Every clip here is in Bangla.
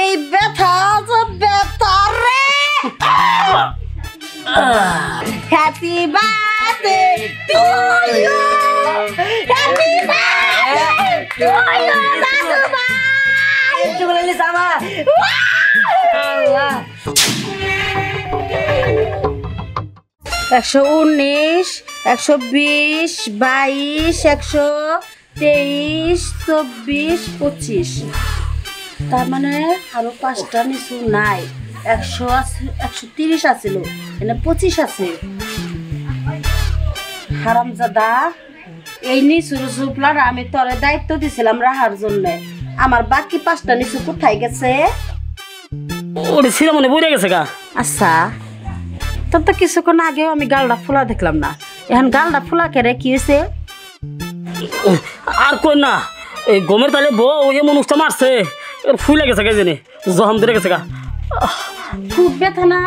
এই ব্যথা ব্যথা রে। Happy birthday to you, happy birthday to you দাদু ভাই। একটু বলে নিস আমার 119, 120, 22, 123, 24, 25। তার মানে আরো 5টা নিচু নাই। 100 আছে, 130 আছিল, এনে 25 আছে। হারামজাদা, এই নিচুর জুপলার আমি তোরে দায়িত্ব দিছিলাম রাখার জন্য। আমার বাকি 5টা নিচু কোথায় গেছে? ওরে ছিল মনে পড়ে গেছে গা। আচ্ছা, তোর তো কিছুক্ষণ আগেও আমি গালটা ফুলা দেখলাম না, এখন গালটা ফুলা কেড়ে কি হয়েছে? আর কই না, এই গমের তালে বউ এমন উষ্টা মারছে, ফুলে গেছে কে জানি, জহাম ধরে গেছে গা। খুব ব্যথা না?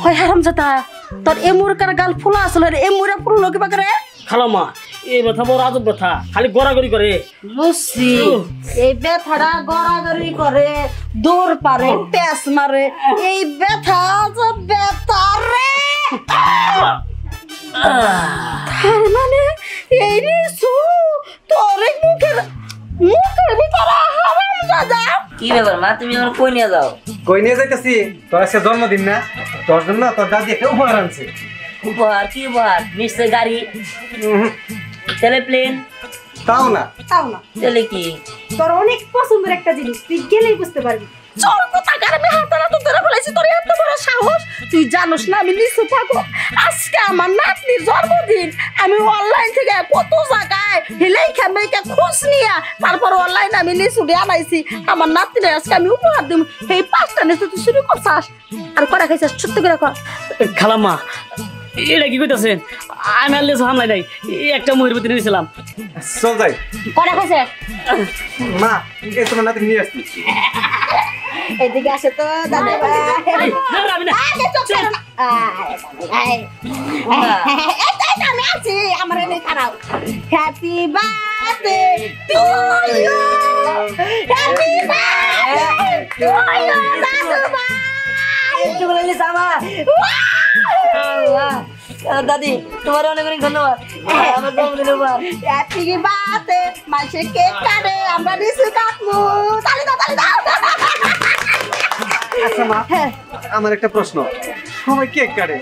হয় হারামজাদা, তোর এমুরকার গাল ফুলা আসলে এমুরা ফুললো কিবা করে? খালাম্মা, এই ব্যথা বড় আজব ব্যথা, খালি গড়াগড়ি করে। বুঝছি, এই ব্যথাটা গড়াগড়ি করে, দৌড় পারে, প্যাস মারে, এই ব্যথা ব্যথা রে। তার মানে এই নিছু তোর মুখের ভিতরে হারামজাদা। কি ব্যাপার মা, তুমি আমার কই নিয়ে যাও? কই নিয়ে যাইতেছি? তোর আজকে জন্মদিন না, তোর জন্য তোর দাদি একটা উপহার আনছে। উপহার? কি উপহার? নিশ্চয় গাড়ি, তেলে প্লেন? তাও না। তেলে কি? তোর অনেক পছন্দের একটা জিনিস, তুই গেলেই বুঝতে পারবি। চোর কোথাকার, আমি হাতারা তো ধরে ফেলেছি, তোর এত বড় সাহস! তুই জানোস না আমি লিচু থাকো? আজকে আমার নাতনির জন্মদিন, আমি অনলাইন থেকে কত জায়গায় হিলাই খেমেকে খোঁজ নিয়ে তারপর অনলাইনে আমি লিচু দিয়ে আনাইছি। আমার নাতনির আজকে আমি উপহার দিব, এই 5টা নিচু তুই শুরু করছাস আর করা খাইছাস? সত্যি করে কর। খালাম্মা, এটা কি কইতাছেন? আমি আর লেসু হামলাই নাই, একটা মহির ভিতরে নিয়েছিলাম। চল যাই। করা খাইছে? মা, এই তোমার নাতি নিয়ে আসছি। এদিকে আসে তো দাদা ভাই। আমি না। আমি আছি, আমার এনে খারাপ। Happy birthday to you, happy birthday to you দাদু ভাই। একটু বলে নিস আমার দাদি, তোমার অনেক অনেক ধন্যবাদ আমার জন্মদিন উপহার। হ্যাপি বার্থডে, মাসে কেক কাটে, আমরা লিচু কাটবো। তালি দাও, তালি দাও। আচ্ছা মা, আমার একটা প্রশ্ন, সবাই কেক কাটে,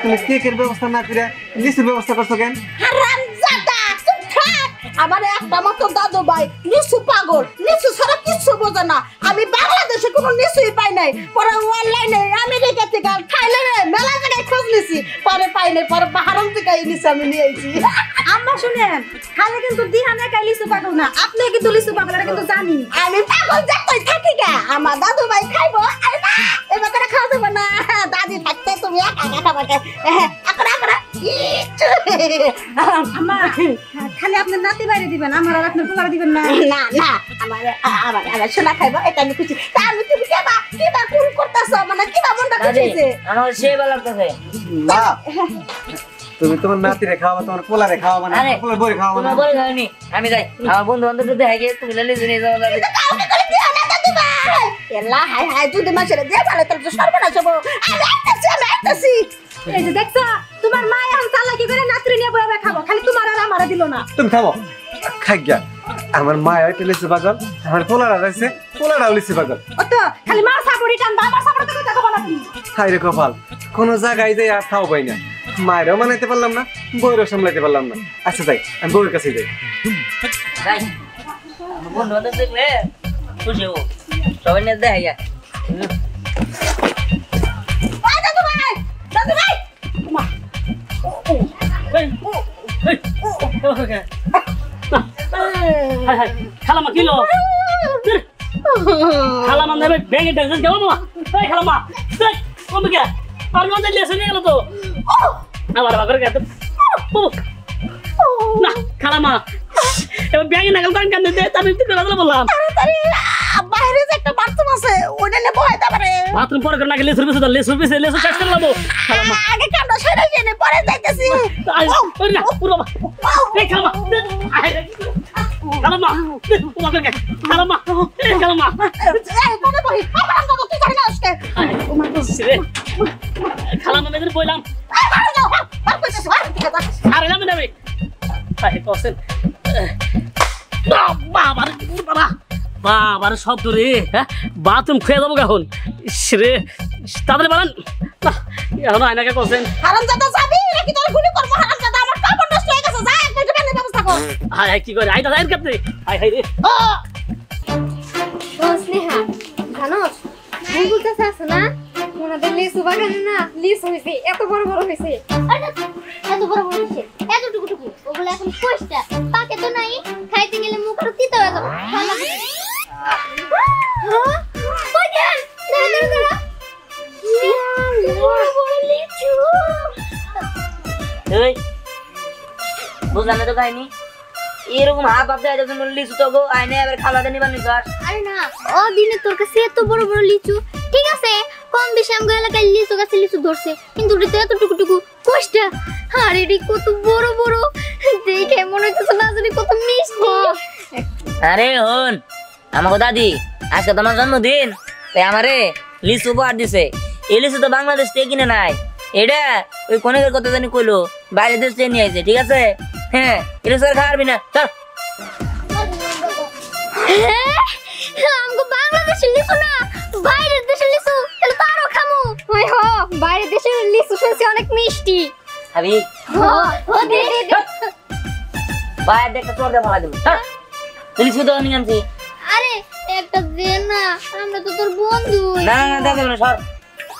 তুমি কেকের ব্যবস্থা না করে লিচুর ব্যবস্থা করছো কেন? হারামজাদা, চুপ থাক। আমার একটা মতো দাদু ভাই লিচু পাগল, লিচু ছাড়া কিচ্ছু বোঝে না। আমি বাংলাদেশে কোনো লিচুই পাই নাই, পরে অনলাইনে আমেরিকা থেকে থাইল্যান্ডে মেলা জায়গায় খোঁজ নিছি, পরে পাই নাই, পরে বাহারাম থেকে এই লিচু আমি নিয়ে আইছি। আম্মা শুনেন, খালে কিন্তু দিহানে কাই লিচু পাগল না, আপনি কিন্তু লিচু পাগল, এটা কিন্তু জানি। আমি পাগল যতই থাকি গা, আমার দাদু ভাই খাইবো, আরে না এবার করে খাওয়া যাবে না। দাদি থাকতে তুমি একা একা খাবা, আকরা আকরা। আম্মা খালি আপনার নাতি বাইরে দিবেন, আমার আর আপনার পোলারে দিবেন না। না না, আমার সোনা খাইবো, এটা আমি খুশি। তা আমি তুমি কিবা কুল করতেছ, মানে কিবা মনটা খুশিছে? আমার সেই ভালো লাগতেছে। মা, তুমি তোমার নাতিরে খাওয়াবা, তোমার পোলারে খাওয়াবা না, পোলার বউরে খাওয়াবা না? তোমার বলে যাওনি, আমি যাই। আমার বন্ধু বান্ধব দেখে গিয়ে তুমি লিচু নিয়ে যাও দাদি। কাউকে করে দিও না দাদু ভাই। এলা হাই হাই, যদি মাসেরে দিয়ে ভালো তাহলে তো সর্বনাশ হবো। আমি আইতাছি। এই যে দেখছো, তোমার মা এখন চালাকি করে নাতরি নিয়ে বয়ে বয়ে খাবো, খালি তোমার আর আমারে দিল না। তুমি খাবো খাই গিয়া। আমার মায় হয়তো লিচু পাগল, আমার পোলারা রয়েছে, পোলারাও লিচু পাগল। ও তো খালি মার সাপড়ি টানবা, আমার সাপড়ি তো কথা বলা তুমি। হাই রে কপাল, কোনো জায়গায় যাই আর খাও পাই না, মায়েরও মানাইতে পারলাম না, বউয়েরও সামলাইতে পারলাম না। আচ্ছা যাই, আমি বউয়ের কাছে যাই। যাই, আমার বন্ধু বান্ধব দেখলে খুশি হবো, সবাই নিয়ে দেখে গিয়া। দাদু ভাই, দাদু ভাই। খালাম্মা কিলো খালাম্মা নেবে ব্যাঙে ডাকছে যাবো মামা। এই খালাম্মা, দেখ কমে গে, আর মন দিলে শুনে গেল তো। আমার বাবার কাছে না খালাম্মা, এবার ব্যাঙে নাগাল কান কান দে, আমি তুই কথা বললাম। তাড়াতাড়ি বাইরে যে একটা বাথরুম আছে, ওইটা নিয়ে বয় তারপরে। বাথরুম পরে করে না গেলে লেসুর পিছে লেসু শেষ করে লাবো। খালাম্মা আগে কামটা সেরে গেলে পরে যাইতেছি। ওই না পুরো এই খালাম্মা খালাম্মা তোমাকে খালাম্মা খালাম্মা এই কোনে বহি আমার তো তুই জানি না আজকে রে খালাম্মা মেয়েদের বললাম আর কইছিস ঠিক আছে আরে না মেয়ে তাই কসেন বাবার শব্দ রে হ্যাঁ বাথরুম খেয়ে যাবো এখন রে তাদের বলেন না এখন আয়নাকে করছেন হারামজাদা যাবি নাকি তোর গুলি করব হারামজাদা আমার কাপড় নষ্ট হয়ে গেছে যা একটা বেনের ব্যবস্থা কর হাই হাই কি করে আইতা যাই কাটতে হাই হাই রে স্নেহা জানোস গুগল কাছে আছে না ওনাদের লিচু বাগানে না লিচু হয়েছে এত বড় বড় হয়েছে এত বড় বড় হয়েছে এতটুকু টুকু ওগুলো এখন কোষ্টা পাকে তো নাই খাইতে গেলে মুখ আরো তিতা হয়ে যাবে ভালো লাগে ওই দেন দাঁড়া বড় বড় লিচু এই বুঝলাম না তো কাহিনী এরকম হাফ হাফ দেয় যখন লিচু তো গো আইনে এবার খালাতে নিবার নিকার আরে না ও দিনে তোর কাছে এত বড় বড় লিচু ঠিক আছে কম বেশি আমগো এলাকায় লিচু গাছে লিচু ধরছে কিন্তু ওটা এত টুকু টুকু কোষ্টা আর এটি কত বড় বড় দেখে মনে হচ্ছে না জানি কত মিষ্টি আরে হন আমাকে দাদি আজকে তোমার জন্মদিন তাই আমারে লিচু উপহার দিছে এই লিচু তো বাংলাদেশ থেকে কিনে নাই এটা ওই কনেকের কথা জানি কইলো বাইরের দেশ থেকে নিয়ে আসছে ঠিক আছে হ্যাঁ এটা স্যার খাওয়াবি না চল আমগো বাংলাদেশের লিচু না বাইরের দেশের লিচু তাহলে তো আরো খামু ওই হো বাইরের দেশের লিচু শুনছি অনেক মিষ্টি ভাবি ও দে দে দে বাইরে দেখতে চোর দিয়ে ভাড়া দেবো চল লিচু তো নিয়ে আনছি আরে একটা দে না আমরা তো তোর বন্ধু না না দেখো না সর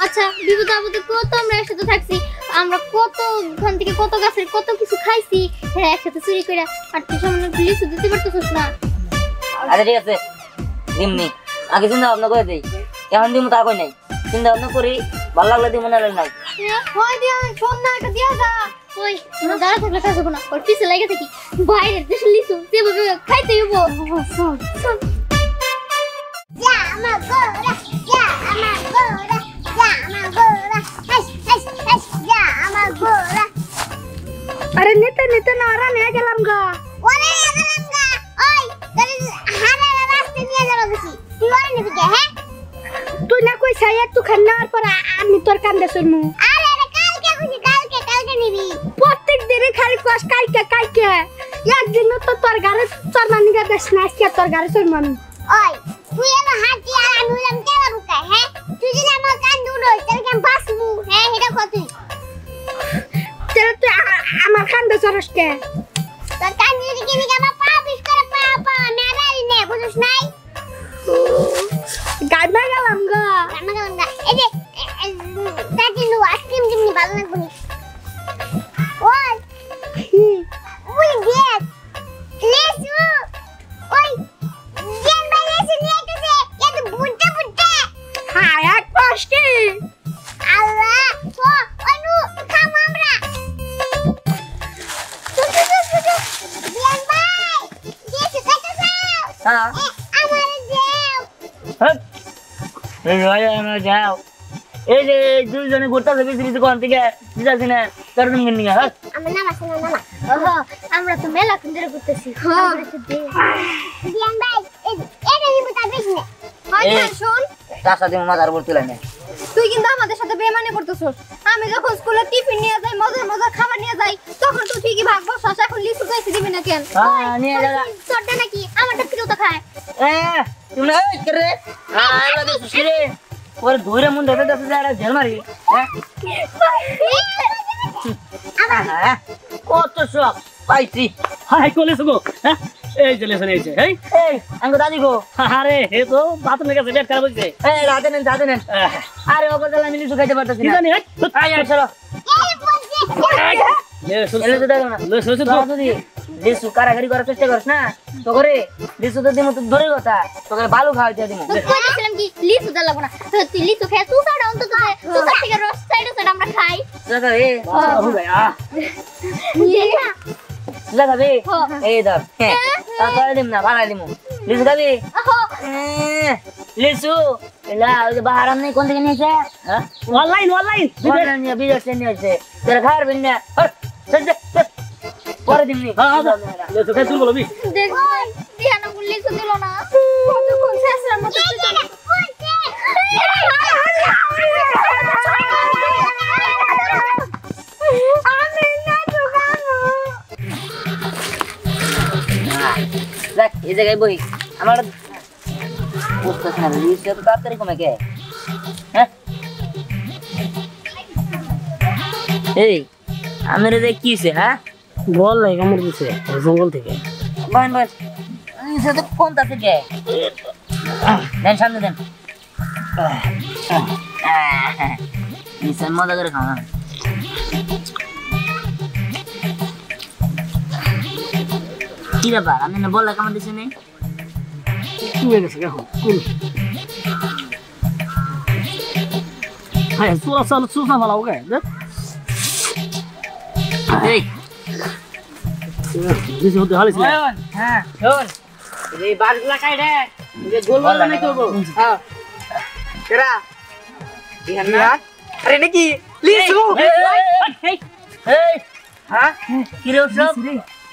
আচ্ছা বিপদ আপদে কত আমরা একসাথে থাকছি আমরা কত ওখান থেকে কত গাছের কত কিছু খাইছি হ্যাঁ একসাথে চুরি করে আর তুই সামনে লিচু দিতে পারতেছিস না আচ্ছা ঠিক আছে দিমনি আগে চিন্তা ভাবনা করে দেই এখন দিমু তা কই নাই চিন্তা ভাবনা করি ভালো লাগলে দিমু না লাগলে নাই হয় দিয়া ফোন না একটা দিয়া যা ওই না দাঁড়া থাকলে কাজ হবে না ওর পিছে লাগে থাকি বাইরের দেশের লিচু যেভাবে খাইতে হইব চল যা আমার গোরা যা আমার গোরা যা আমার গোরা হাস হাস হাস যা আমার গোরা আরে নিতে নিতে না ওরা নিয়ে গেলাম গা ওরে গেলাম গা ওই তোর হারা রাস্তা নিয়ে যাবো বেশি তুই ওরে নিবি কে হ্যাঁ তুই না কই সাই একটু খান নেওয়ার পর আমি তোর কান্দে শুনমু আরে রে কালকে বুঝি কালকে নিবি প্রত্যেক দিনে খালি কষ্ট কালকে একদিন তো তোর গাড়ি চরমানি গা দেশ না আজকে তোর গাড়ি চরমানি ওই তুই এলো হাতি আর আমি হলাম তেলা বুকা হ্যাঁ তুই যদি আমার কান দুলো তাহলে কেন বাসবু হ্যাঁ এটা কত তাহলে তুই আমার কান্দে চরস কে তোর কান যদি কিনি আমার পা পিস করে পা মেরাই নে বুঝছ নাই গাইবা গেলাম গা রান্না গেলাম গা এই যে দাদি নো আইসক্রিম দিমনি ভালো লাগবে নি ওই ওই দেখ লেসু ওই জেন ভাই লেসু নিয়ে আইতেছে এত বুড়া বুড়া হ্যাঁ এক কষ্টে আল্লাহ ও অনু খাম আমরা জেন ভাই লেসু খাইতে চাও হ্যাঁ আমার দেও এই রায় আমরা যাও এই যে দুইজনে ঘুরতে বেশি বেশি কোন থেকে দিতাছি না তোর দিন নিয়ে হ্যাঁ আমার নাম আছে না নামা ওহো আমরা তো মেলা কোন ধরে করতেছি হ্যাঁ জেন ভাই এটা নিবো তা বেশি না এই শোন তার সাথে মাথার উপর তুলে নে তুই কিন্তু আমাদের সাথে বেমানি করতেছস আমি যখন স্কুলে টিফিন নিয়ে যাই মজার মজার খাবার নিয়ে যাই তখন তুই ঠিকই ভাগবো শশা এখন লিচু খাইতে দিবি না কেন হ্যাঁ নিয়ে যা তোরটা নাকি আমারটা কিলো তো খায় তুমি না এই করে আরে তো সুরে ওর ধরে মন ধরে দতে যারা জেল মারি হ্যাঁ কত শখ পাইছি হাই কোলে সুগো হ্যাঁ এই যে লেসন এইছে এই এই আঙ্গো দাদি গো আরে হে তো বাথরুমে গেছে ডেট খারাপ হইছে এই রাতে নেন আরে ওকে তাহলে আমি লিচু খাইতে পারতেছি কি না জানি আয় আয় চলো এই বলছি লেসন এলে তো দেখো না লেসন তোরা যদি লিচু কারাগারি করার চেষ্টা করিস না তো করে লিচু তো দিমু তো দূরের কথা তোকে ভালো খাওয়াইতে দিমু তো কইছিলাম কি লিচু দা লাগবো না তুই লিচু খেয়ে তুই সাইড অন্তত তুই থেকে রস সাইড আমরা খাই চলো এ ও ভাই না লাগাবে এই ধর তারপরে দিম না ভাড়া দিমু লিচু খাবি ওহো লিচু এলা ওই যে বাহারাম নেই কোন থেকে নিয়েছে হ্যাঁ অনলাইন বিদেশ থেকে নিয়েছে তোরা খাওয়ার বিন না পরে দিমনি লেসন খাই তুই বলবি দেখ ভাই লিচু দিল না কতক্ষণ শেষের মতো আমি না দোকানো দেখ এই জায়গায় বই আমার বুঝতেছ না লিস্ট তো তাড়াতাড়ি কমে গে হ্যাঁ এই আমার যে কি হইছে হ্যাঁ বল নাই কামড় দিছে জঙ্গল থেকে বল বল লিস্ট তো কোন তাতে গে দেন সামনে দেন লিস্ট মজা করে খাওয়া কি ব্যাপার আমি না বললে কামড় দিছে নেই শুয়ে গেছে এখন কোন হ্যাঁ সুরা ভালো ওকে দেখ এই দিছে হতে হালিস হ্যাঁ শোন এই বাড়িগুলা কাইডে এই গোল গোল বানাই করব হ্যাঁ কেরা দিহান না আরে নাকি লিসু এই হ্যাঁ কি রে সব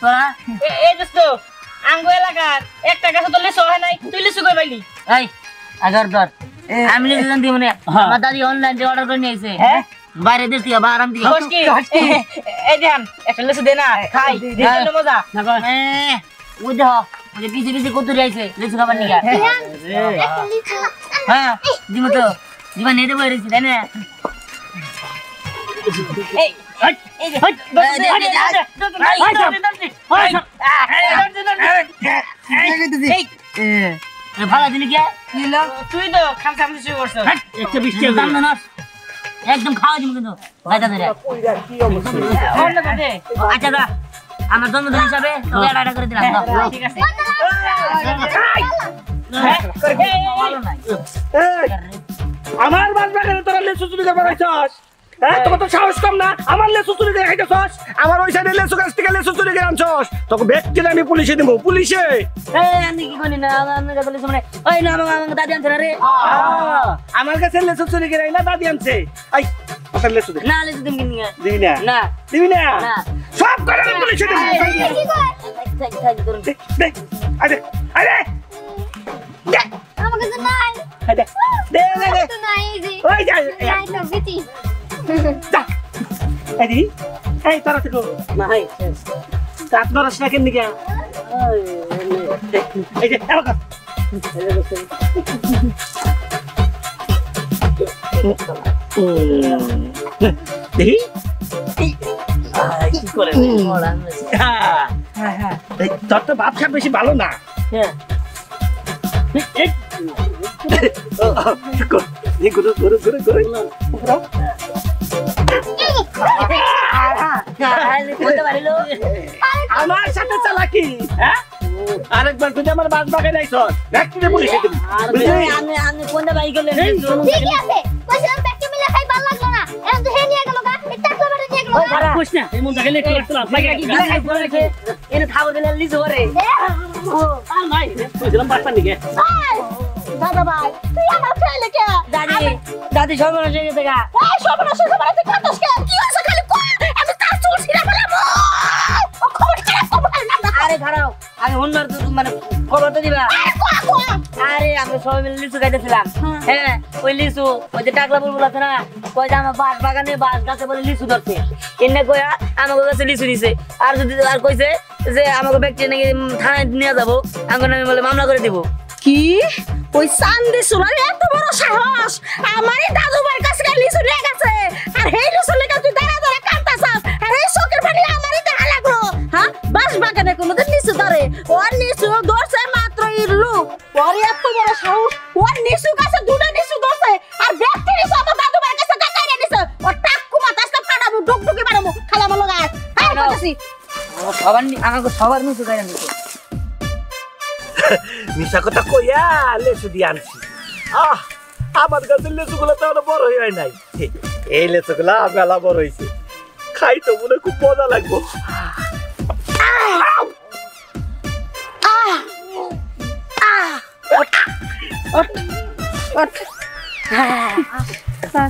তোরা এই দোস্ত আঙ্গো এলাকার একটা গাছ তো লিচু হয় নাই তুই লিচু কই পাইলি এই আগার ধর আমি লিসু জানতি মনে আমার দাদি অনলাইন যে অর্ডার করে নিয়েছে হ্যাঁ বাইরে দেশ থেকে বারাম থেকে এই দেন একটা লিচু দে না খাই দিন মজা ওই দেখ ওই যে পিছে পিছে কত রয়েছে লিচু খাবার নিয়ে একটা লিচু হ্যাঁ দিমু তো দিবা নেতে বই রয়েছে তাই না এই এই যে ভালো দিলি কে তুই তো খামসা খামসি শুরু করছ একটা বৃষ্টি দাম না একদম খাওয়া দিমু কিন্তু গাইতা ধরে অন্য দে আচ্ছা দা আমার জন্মদিন হিসাবে তোকে এটা করে দিলাম ঠিক আছে আমার বাসবাগানে তোরা লেচু চুরি করে বেড়াইছস হ্যাঁ তোকে তো সাহস কম না আমার লেচু চুরি করে খাইতেছস আমার ওই সাইডে লেচু গাছ থেকে লেচু চুরি করে আনছস তোকে ব্যক্তি আমি পুলিশে দেবো পুলিশে আমি কি করি না আমার কাছে লিখে মানে ওই না আমার দাদি আনছে না রে আমার কাছে লেচু চুরি করে না দাদি আনছে আই ওটা লেচু দে না লিখে দিবি না দিবি না না দিবি না না সব করে আমি পুলিশে দেবো কি কয় দে দে আরে আরে দে আমার কাছে নাই দে দে দে তো নাই যে ওই যা নাই তো বিতি যা এই এই তোরা তো নাই কাট নরস না কেন নিকা এই যে এবার দেখি কি করে তোর তো ভাব খাপ বেশি ভালো না হ্যাঁ গুরু গুরু গুরু গুরু আমার সাথে চালাকি হ্যাঁ আরেকবার তুই আমার বাস বাগানে আইছ ব্যক্তিতে পুলিশে দিবি আমি কোনটা বাই করলেন ঠিকই আছে কইছিলাম ব্যাগকে মিলে খাই ভালো লাগলো না এখন তো হে নিয়ে গেল গা এটা তো বেটা নিয়ে গেল গা কইছ না এই মন জায়গায় একটু রাখলাম এনে খাবো দিলে লিজো রে আর নাই কইছিলাম বাসটা নিকে দাদা ভাই তুই আমার ফেলে কে দাদি দাদি সর্বনাশ হয়ে গেছে গা এই সর্বনাশ হয়ে গেছে খাতস কে কি হইছে খালি কো আমি তার চুল ছিঁড়ে ফেলাবো ও খবর না আরে খারাপ আমি অন্যর মানে খবরটা দিবা আরে আমরা সবাই মিলে লিচু খাইতেছিলাম হ্যাঁ ওই লিচু ওই যে টাকলা বুলবুল আছে না কই যে আমার বাস বাগানে বাস গাছে বলে লিচু ধরছে এনে কইয়া আমাকে কাছে লিচু দিছে আর যদি আর কইছে যে আমাকে ব্যক্তি নাকি থানায় নিয়ে যাবো আমার নামে বলে মামলা করে দিব কি ওই চান্দি সুরার এত বড় সাহস আমারই দাদু ভাইয়ের কাছে লিচু নিয়ে গেছে আর এই লিচু লেগে তুই দাঁড়া দাঁড়া কাঁদতাছস আর এই চোখের পানি আমারই দেখা লাগলো হ্যাঁ বাস বাগানে কোনোদিন লিচু ধরে ওর লিচু ধরছে মাত্র ইল্লু ওর এত বড় সাহস ওর লিচু গাছে দুটো লিচু ধরছে আর ব্যক্তি লিচু আমার দাদু ভাইয়ের কাছে কাকাইরে দিছে ওর টাক্কু মাথাসটা ফাটাবো ডুকডুকি মারাবো খালা বলো গাছ হ্যাঁ বলতেছি সবার আমাকে সবার লিচু খাই দিছে মিশা কথা কইয়া লেচু দিয়ে আনছি আমার কাছে লেচুগুলো তো আরো বড় হয় নাই এই লেচুগুলা মেলা বড় হয়েছে খাই তো মনে খুব মজা লাগবো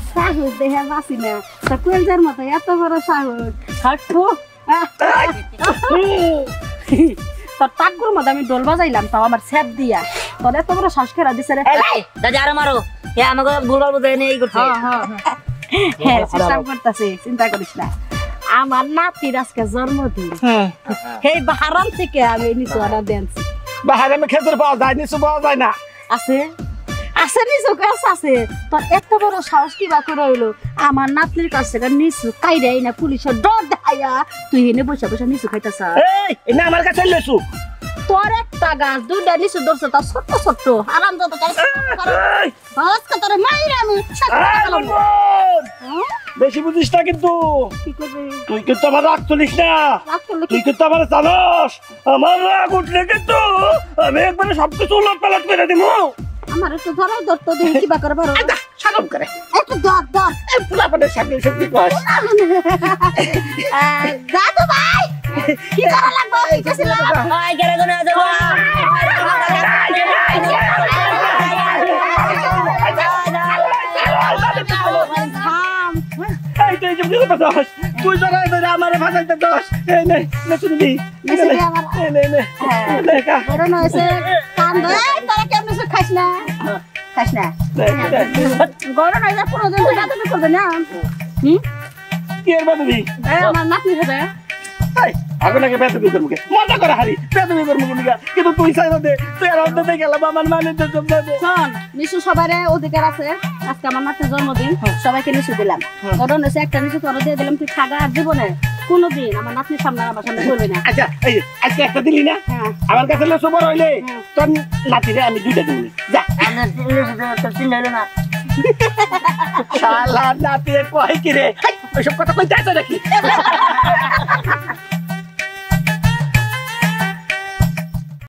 সাহস দেখে বাসি না তা কুয়েলজার মতো এত বড় সাহস হাঁটবো তোর টাকগুর মধ্যে আমি ডোল বাজাইলাম তাও আমার স্যাপ দিয়া তোর এত বড় শ্বাস খেলা দিছে রে এই, দাদি আরো মারো এ আমাকে ভুলভাল বুঝাই নিয়ে এই করছে হ্যাঁ চেষ্টা করতেছি চিন্তা করিস না আমার নাতির আজকে জন্মদিন এই বাহারাম থেকে আমি নিচু অর্ডার দিয়েছি বাহারে আমি খেজুর পাওয়া যায় নিচু পাওয়া যায় না আছে আছে নিচু গাছ আছে তোর এত বড় সাহস কিবা করে হইলো আমার নাতনির কাছ থেকে নিচু কাইরাই না পুলিশের ডর দেখাইয়া তুই এনে বসে বসে নিচু খাইতেছ এই এনে আমার কাছে লেসু তোর একটা গাছ দুইটা নিচু ধরছে তার ছোট্ট ছোট্ট আরাম যত আজকে তোর মাইরে আমি বেশি বুঝিস না কিন্তু কি করবে তুই কিন্তু আমার রাগ তুলিস না রাগ করলে তুই কি কিন্তু আমার জানোস আমার রাগ উঠলে কিন্তু আমি একবারে সবকিছু উলট পালট করে দিব আমার একটু ধরাই ধরতো দেখি কিবা করে পারো সালাম করে একটু ধর ধর এই পুলাপানের সামনে সত্যি কস দাদু ভাই কি করা লাগবে কিছু আয় কেরে কোনে যাবো থাম এই তুই যে কি করছস তুই জরা ধরে আমারে ফাসাইতে দস এই নে লেসু দি লেসু দি আমার। নে নে কা বড় নয়সে কান দে তোরা কেমনে সে খাইস না গরম নয়সে পুরো দিন রাতে তো করবে না কি এর বাদবি এই আমার নাতনি হবে এই আগে নাকি বেতবি করব কে মজা করে হারি বেতবি করব কি কিন্তু তুই চাইবা দে তুই আর অন্তত গেলাম আমার মানে তো জব দে শোন নিশু সবারে অধিকার আছে আজকে আমার নাতনির জন্মদিন সবাইকে নিশু দিলাম গরম নয়সে একটা নিশু তোরা দিয়ে দিলাম তুই খাগা আর জীবনে কোনোদিন আমার নাতনির সামনে আমার সামনে করবি না আচ্ছা এই আজকে একটা দিলি না হ্যাঁ আমার কাছে লেসু বড় হইলে তোর নাতিরে আমি দুইটা দিব যা তো চিন্তা হলো না শালা নাতিরে কয় কি রে ওইসব কথা কই যাইতো নাকি